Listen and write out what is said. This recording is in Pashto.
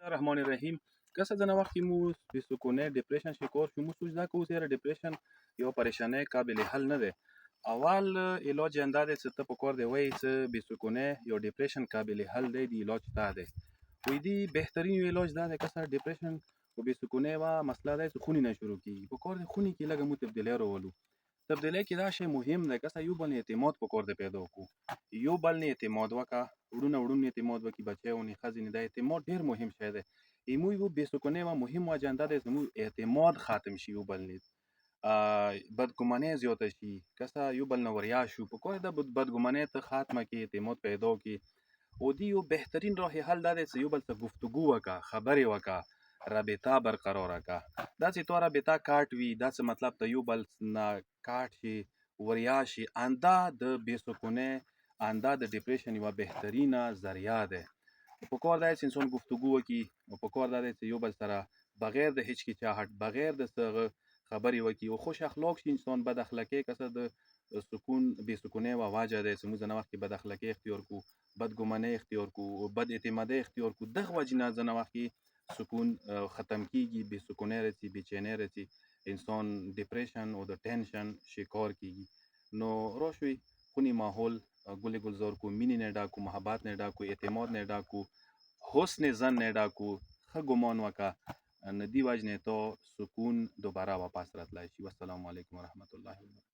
الرحمن الرحیم. کسا زن وقتی مو بیسکونه دیپریشن شکار شو مو سوچ دا کو سیر دیپریشن یو پریشانه قابل حل نه ده. اول علاج انداده څه ته پکار دی وای څه بیسکونه یو دیپریشن قابل حل دی دی علاج تا ده وی دی بهترین علاج دا ده کسا دیپریشن و بیسکونه و مسئله ده خونی نه شروع کی پکار دی خونی کی لګه مو تبدیلی رو ولو تبدیلی کی دا شی مهم ده کسا یو بل اعتماد پکار دی پیدا کو یو بل نه اعتماد وکا وړونه اعتماد وکي بچیونه خزینه د اعتماد ډیر مهم شی ده ایمو یو بیسکونه و مهم اجنده ده زمو اعتماد خاتم شي یو بل نه بدګماني زیاته شي کسا یو بل نه وریا شو پکار ده بدګماني ته خاتمه کی اعتماد پیدا کی او دی یو بهترین راه حل ده چې یو بل ته گفتگو وکا خبرې وکا رابطه برقرار کا دا چې تو رابطه کاټ وی دا څه مطلب ته یو بل نه کاټ شي وریا شي انده د بیسکونه انده د ډیپریشن یو بهترینه ذریعہ ده پکار ده چې انسان گفتگو وکي او پکار ده چې یو بل سره بغیر د هیڅ کی چاهت بغیر د خبرې وکي او خوش اخلاق شي انسان بد اخلاقی کسه د سکون بیسکونه و واجه ده چې موږ نه وخت بد اخلاقی اختیار کو بدګماني اختیار کو او بد اعتمادي اختیار کو دغه وجنه زنه وخت سکون ختم کیږي بیسکونه رسی بیچینه رسی انسان ډیپریشن او د ټینشن شکار کیږي نو روشوي خونی ماحول گل گلزار کو مینی نه ډاکو محبت نه ډاکو اعتماد نه ډاکو حسن زن نه ډاکو ښه ګمان وکا ندی وجنه تو سکون دوباره واپس راتلای شي. والسلام علیکم ورحمت الله وبرکاته.